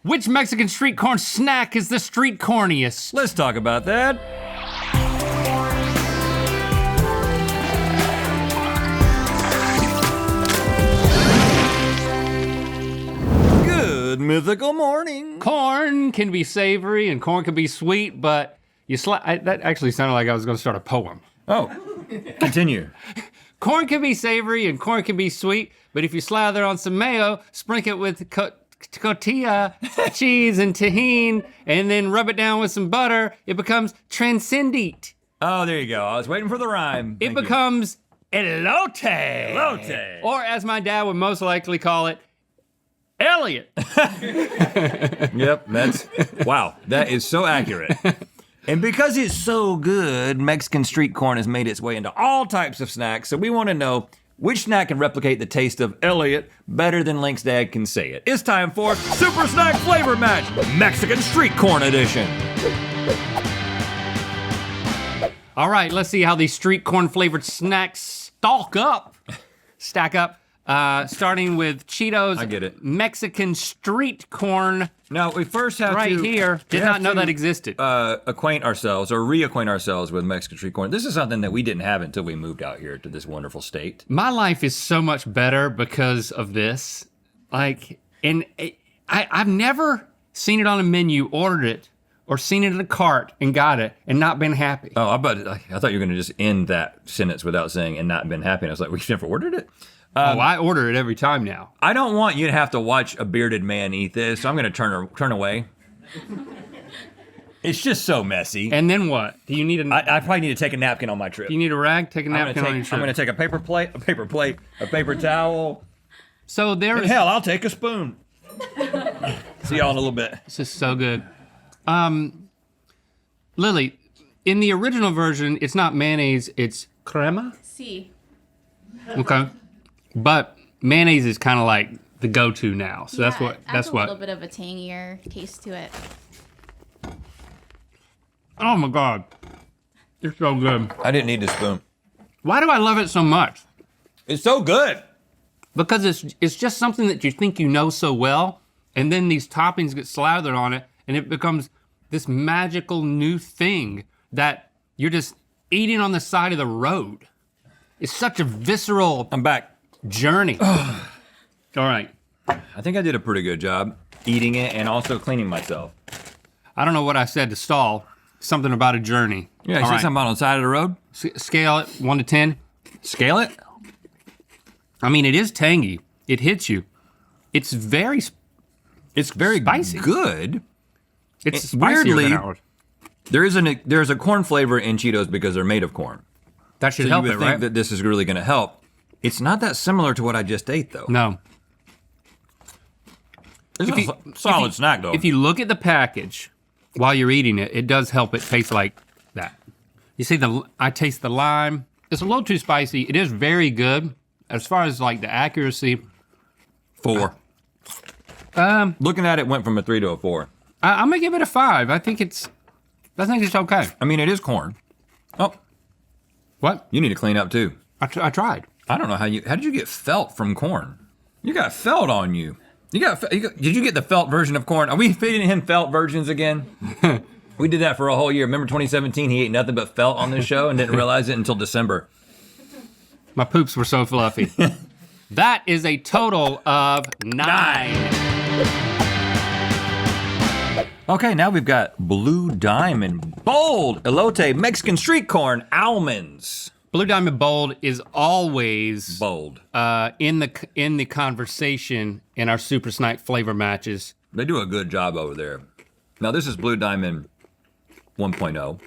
Which Mexican street corn snack is the street corniest? Let's talk about that. Good mythical morning. Corn can be savory and corn can be sweet, but that actually sounded like I was gonna start a poem. Oh, continue. Corn can be savory and corn can be sweet, but if you slather on some mayo, sprinkle it with tortilla, cheese, and tahini, and then rub it down with some butter, it becomes transcendent. Oh, there you go. I was waiting for the rhyme. It becomes elote. Elote. Or as my dad would most likely call it, Elliot. Yep, wow, that is so accurate. And because it's so good, Mexican street corn has made its way into all types of snacks, so we want to know which snack can replicate the taste of Elliot better than Link's dad can say it. It's time for Super Snack Flavor Match, Mexican Street Corn Edition. All right, let's see how these street corn flavored snacks stack up. Starting with Cheetos. I get it. Mexican street corn. Now, we first have right to- here. Did not know that existed. Acquaint ourselves or reacquaint ourselves with Mexican street corn. This is something that we didn't have until we moved out here to this wonderful state. My life is so much better because of this. I've never seen it on a menu, ordered it, or seen it in a cart and got it and not been happy. Oh, I thought you were gonna just end that sentence without saying "and not been happy." And I was like, "We've never ordered it." I order it every time now. I don't want you to have to watch a bearded man eat this, so I'm gonna turn away. It's just so messy. And then what? Do you need I probably need to take a napkin on my trip. Do you need a rag? Take a napkin on your trip. I'm gonna take a paper plate, a paper towel. So there is. Hell, I'll take a spoon. See y'all in a little bit. This is so good. Lily, in the original version, it's not mayonnaise, it's crema? Si. Okay. But mayonnaise is kind of like the go-to now. So that's what. Adds a little bit of a tangier taste to it. Oh my God. It's so good. I didn't need the spoon. Why do I love it so much? It's so good. Because it's just something that you think you know so well, and then these toppings get slathered on it, and it becomes this magical new thing that you're just eating on the side of the road. It's such a visceral I'm back. journey. All right. I think I did a pretty good job eating it and also cleaning myself. I don't know what I said to stall. Something about a journey. Yeah, you All said right. something about on the side of the road? Scale it, 1 to 10. Scale it? I mean, it is tangy. It hits you. It's very spicy. good. It's spicier weirdly, than ours. There's a corn flavor in Cheetos because they're made of corn. That should So help you it, would think right? that this is really gonna help. It's not that similar to what I just ate though. No. It's If a you- solid snack though. If you look at the package while you're eating it, it does help it taste like that. You see, I taste the lime. It's a little too spicy. It is very good. As far as like the accuracy, 4. Looking at it went from a 3 to a 4. I'm gonna give it a 5. I think it's okay. I mean, it is corn. Oh, What? you need to clean up too. I tried. I don't know how did you get felt from corn? You got felt on you. Did you get the felt version of corn? Are we feeding him felt versions again? We did that for a whole year. Remember 2017, he ate nothing but felt on this show and didn't realize it until December. My poops were so fluffy. That is a total of 9. Okay, now we've got Blue Diamond Bold Elote Mexican Street Corn Almonds. Blue Diamond Bold is always Bold. in the conversation in our Super Snack flavor matches. They do a good job over there. Now this is Blue Diamond 1.0.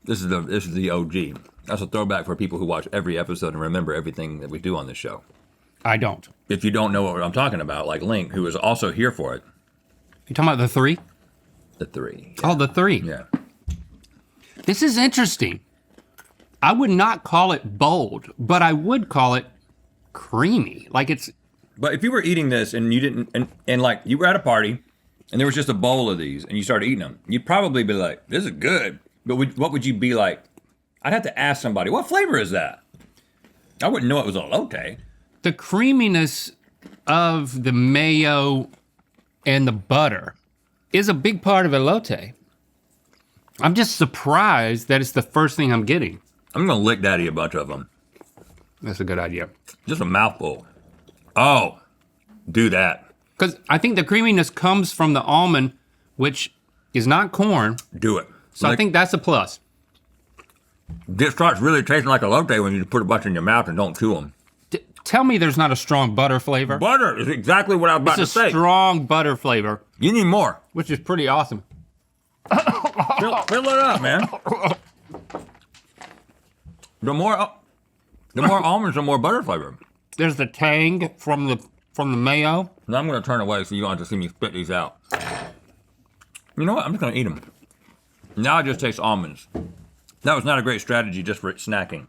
This is the OG. That's a throwback for people who watch every episode and remember everything that we do on this show. I don't. If you don't know what I'm talking about, like Link, who is also here for it. You talking about the 3? The 3. Oh, the 3. Yeah. This is interesting. I would not call it bold, but I would call it creamy. Like it's. But if you were eating this and you didn't, and like you were at a party and there was just a bowl of these and you started eating them, you'd probably be like, this is good. But what would you be like? I'd have to ask somebody, what flavor is that? I wouldn't know it was elote. The creaminess of the mayo and the butter is a big part of elote. I'm just surprised that it's the first thing I'm getting. I'm gonna lick Daddy a bunch of them. That's a good idea. Just a mouthful. Oh, do that. Because I think the creaminess comes from the almond, which is not corn. Do it. So I think that's a plus. It starts really tasting like elote when you put a bunch in your mouth and don't chew them. Tell me there's not a strong butter flavor. Butter is exactly what I was about It's to a say. strong butter flavor, You need more. which is pretty awesome. Fill it up, man. The more almonds, the more butter flavor. There's the tang from the mayo. Now I'm gonna turn away so you don't have to see me spit these out. You know what? I'm just gonna eat them. Now I just taste almonds. That was not a great strategy just for snacking.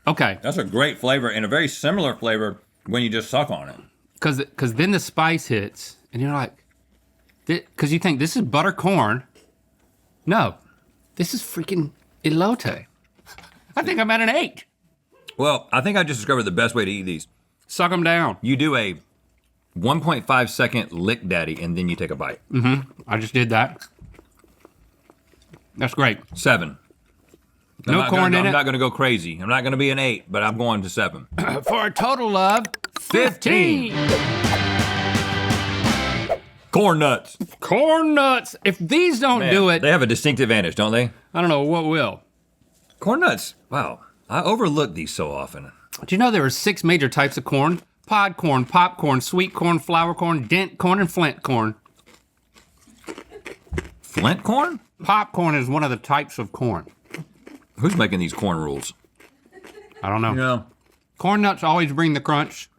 Okay, That's a great flavor and a very similar flavor when you just suck on it. because then the spice hits, and you're like, because you think this is butter corn. No, this is freaking elote. I think I'm at an 8. Well, I think I just discovered the best way to eat these. Suck them down. You do a 1.5 second lick Daddy and then you take a bite. I just did that. That's great. 7. No corn in I'm it. not gonna go crazy. I'm not gonna be an 8, but I'm going to 7. For a total of 15. Corn nuts. Corn nuts. If these don't Man, do it, They have a distinct advantage, don't they? I don't know what will. Corn nuts. Wow. I overlook these so often. Do you know there are 6 major types of corn? Pod corn, popcorn, sweet corn, flour corn, dent corn, and flint corn. Flint corn? Popcorn is one of the types of corn. Who's making these corn rules? I don't know. No. Corn nuts always bring the crunch.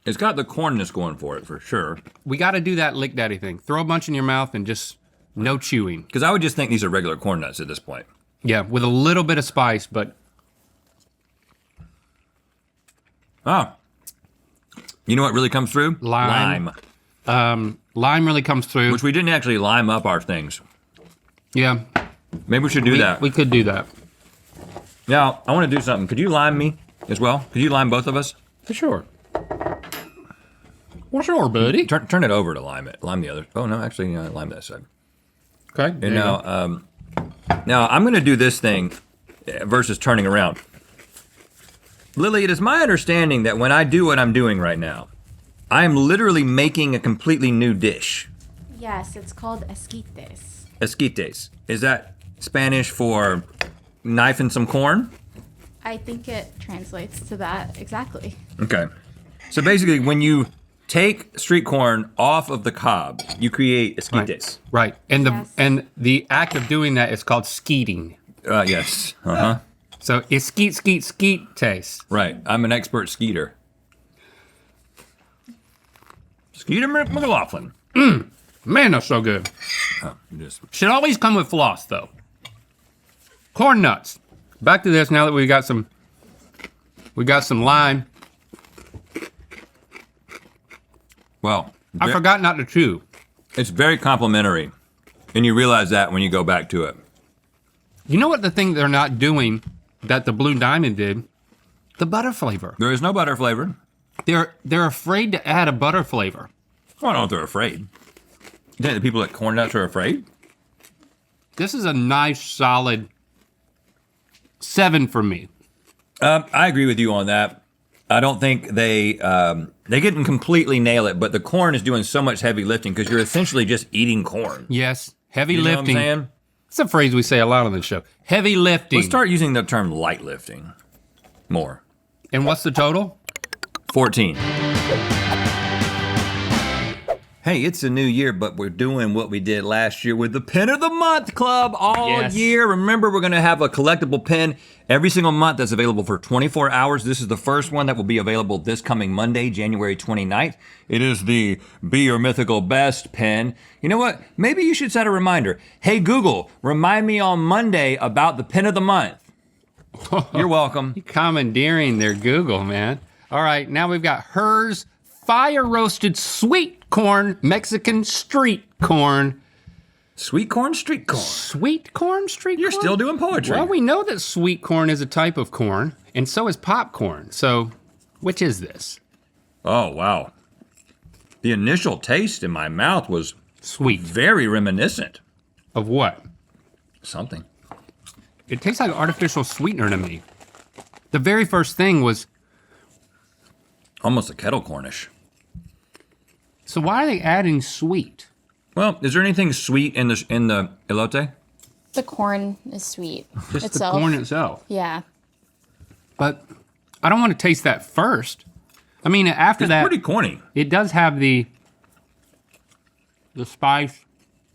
It's got the cornness going for it, for sure. We got to do that lick daddy thing. Throw a bunch in your mouth and just no chewing. Because I would just think these are regular corn nuts at this point. Yeah, with a little bit of spice, but Oh. You know what really comes through? Lime. Lime really comes through. Which we didn't actually lime up our things. Yeah, Maybe we should do that. we could do that. Now, I want to do something. Could you lime me as well? Could you lime both of us? For sure. Well, sure, buddy. Turn it over to lime it. Lime the other. Oh, no, actually, lime that side. Okay. And there you go. now I'm going to do this thing versus turning around. Lily, it is my understanding that when I do what I'm doing right now, I am literally making a completely new dish. Yes, it's called esquites. Esquites. Is that Spanish for knife and some corn? I think it translates to that exactly. Okay. So basically, when you take street corn off of the cob, you create esquites. Right. And Yes. the act of doing that is called skeeting. Yes. Uh-huh. So it's skeet taste. Right. I'm an expert skeeter. Skeeter McLaughlin. Man, that's so good. Just Should always come with floss, though. Corn nuts. Back to this now that we got some lime. well, I forgot not to chew. it's very complimentary, and you realize that when you go back to it. You know what the thing they're not doing that the Blue Diamond did? The butter flavor. There is no butter flavor. They're afraid to add a butter flavor. I don't know if they're afraid. You think the people at Corn Nuts are afraid? This is a nice, solid 7 for me. I agree with you on that. I don't think they didn't completely nail it, but the corn is doing so much heavy lifting because you're essentially just eating corn. Yes, heavy You know what I'm lifting. saying? It's a phrase we say a lot on the show. Heavy lifting. Let's start using the term light lifting more. And what's the total? 14. Hey, it's a new year, but we're doing what we did last year with the Pin of the Month Club all Yes. year. Remember, we're going to have a collectible pin every single month that's available for 24 hours. This is the first one that will be available this coming Monday, January 29th. It is the Be Your Mythical Best pin. You know what? Maybe you should set a reminder. Hey, Google, remind me on Monday about the Pin of the Month. You're welcome. Commandeering their Google, man. All right, now we've got hers fire roasted sweet corn Mexican street corn. Sweet corn, street corn. Sweet corn street You're corn? still doing poetry. Well, we know that sweet corn is a type of corn, and so is popcorn. So, which is this? Oh, wow. The initial taste in my mouth was Sweet. Very reminiscent. Of what? Something. It tastes like artificial sweetener to me. The very first thing was, Almost a kettle cornish. so why are they adding sweet? Well, is there anything sweet in the elote? The corn is sweet Just itself. the corn itself. Yeah. But I don't want to taste that first. I mean, after It's that, pretty corny. it does have the spice.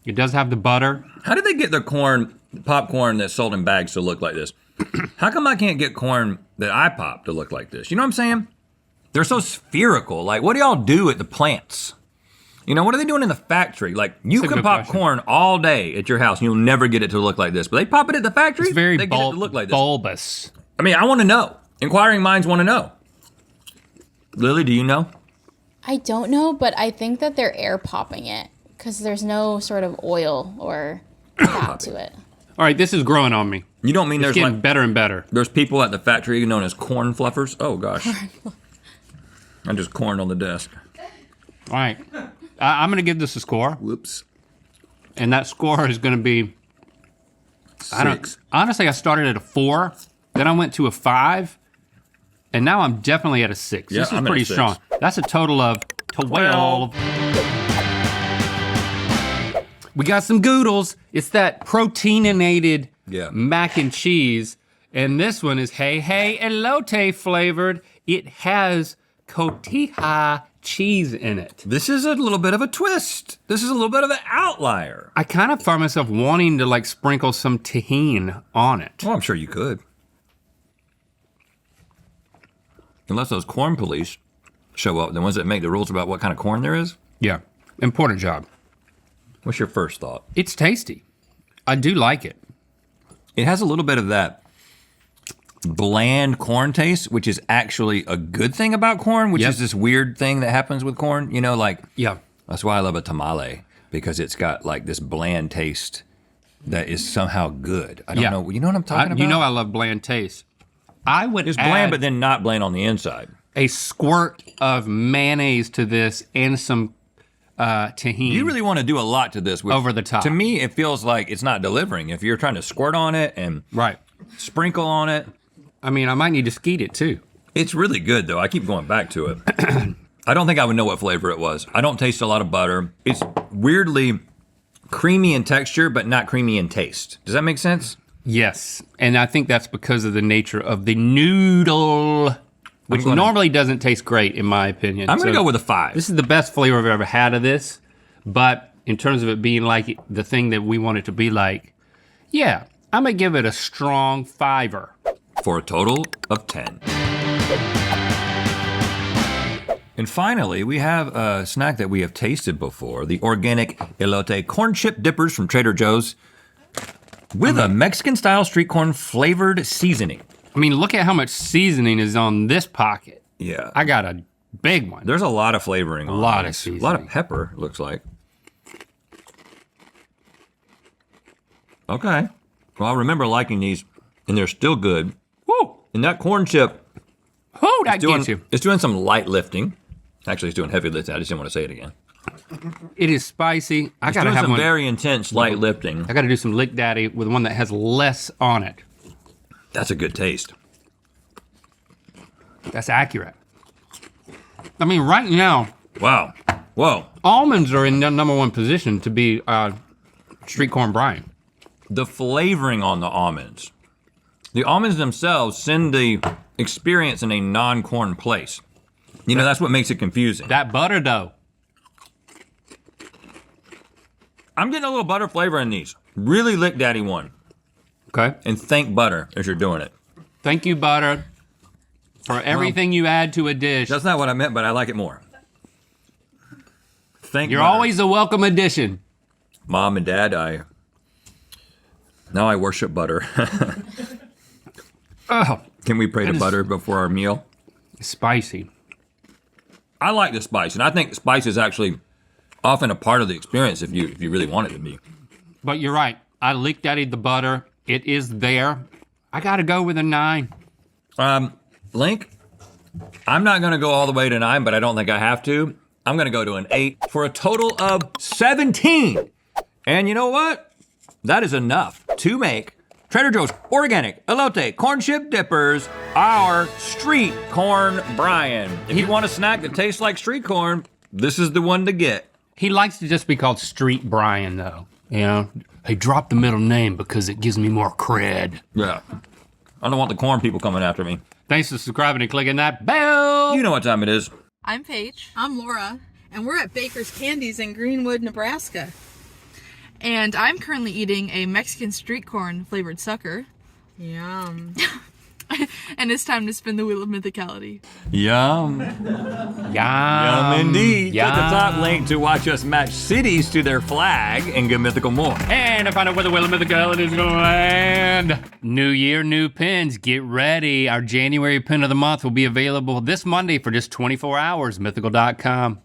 It does have the butter. How did they get the popcorn that's sold in bags to look like this? How come I can't get corn that I pop to look like this? You know what I'm saying? They're so spherical. Like, what do y'all do at the plants? You know, what are they doing in the factory? Like, you That's a can good pop question. corn all day at your house and you'll never get it to look like this. But they pop it at the factory, It's very they get it to look like this. bulbous. I mean, I want to know. Inquiring minds want to know. Lily, do you know? I don't know, but I think that they're air popping it because there's no sort of oil or fat to it. All right, this is growing on me. You don't mean It's there's getting like better and better. there's people at the factory known as corn fluffers? Oh gosh. I just corned on the desk. All right, I'm gonna give this a score, Whoops. and that score is gonna be, honestly, I started at a 4, then I went to a 5, and now I'm definitely at a 6. Yeah, This is I'm at a pretty 6. strong. That's a total of 12. We got some goodles. It's that proteinated Yeah. mac and cheese. And this one is hey elote flavored. It has cotija cheese in it. This is a little bit of a twist. This is a little bit of an outlier. I kind of find myself wanting to like sprinkle some tahini on it. Well, I'm sure you could. Unless those corn police show up, the ones that make the rules about what kind of corn there is. Yeah, important job. What's your first thought? It's tasty. I do like it. It has a little bit of that bland corn taste, which is actually a good thing about corn, which Yep. is this weird thing that happens with corn. You know, like, Yeah. that's why I love a tamale, because it's got like this bland taste that is somehow good. I don't Yeah. know. You know what I'm talking about? You know I love bland taste. I would It's add bland, but then not bland on the inside. a squirt of mayonnaise to this and some tahini. You really want to do a lot to this. Which, Over the top. To me, it feels like it's not delivering. If you're trying to squirt on it and Right. sprinkle on it, I mean, I might need to skeet it too. it's really good though. I keep going back to it. I don't think I would know what flavor it was. I don't taste a lot of butter. It's weirdly creamy in texture, but not creamy in taste. Does that make sense? Yes, and I think that's because of the nature of the noodle, which gonna- normally doesn't taste great in my opinion. I'm gonna So go with a 5. This is the best flavor I've ever had of this, but in terms of it being like the thing that we want it to be like, yeah, I'm gonna give it a strong 5. For a total of 10. And finally, we have a snack that we have tasted before, the organic elote corn chip dippers from Trader Joe's with a Mexican-style street corn flavored seasoning. I mean, look at how much seasoning is on this pocket. Yeah. I got a big one. There's a lot of flavoring on lot of this. A lot of seasoning. pepper, looks like. Okay. Well, I remember liking these, and they're still good. Woo! And that corn chip Woo, that doing, gets you. it's doing some light lifting. Actually, it's doing heavy lifting. I just didn't want to say it again. It is spicy. I It's gotta doing have some one. very intense light lifting. I gotta do some Lick Daddy with one that has less on it. That's a good taste. That's accurate. I mean, right now, Wow. Whoa. almonds are in the #1 position to be street corn brine. The flavoring on the almonds. The almonds themselves send the experience in a non-corn place. You know, that's what makes it confusing. That butter though, I'm getting a little butter flavor in these. Really Lick Daddy one. okay? And thank butter as you're doing it. Thank you, butter, for everything you add to a dish. That's not what I meant, but I like it more. Thank You're butter. always a welcome addition. Mom and Dad, now I worship butter. Oh, Can we pray to is- butter before our meal? spicy. I like the spice, and I think spice is actually often a part of the experience if you really want it to be. But you're right. I Lick Daddied the butter. It is there. I gotta go with a 9. Link, I'm not gonna go all the way to 9, but I don't think I have to. I'm gonna go to an 8 for a total of 17. And you know what? That is enough to make Trader Joe's Organic Elote Corn Chip Dippers our street corn Brian. If you want a snack that tastes like street corn, this is the one to get. He likes to just be called Street Brian, though. You know, he dropped the middle name because it gives me more cred. Yeah. I don't want the corn people coming after me. Thanks for subscribing and clicking that bell. You know what time it is. I'm Paige. I'm Laura. And we're at Baker's Candies in Greenwood, Nebraska. And I'm currently eating a Mexican street corn flavored sucker. Yum. And it's time to spin the wheel of mythicality. Yum. Yum indeed. Yum. At the top link to watch us match cities to their flag and get mythical more. And to find out where the wheel of mythicality is gonna land. New year, new pins. Get ready. Our January pin of the month will be available this Monday for just 24 hours. Mythical.com.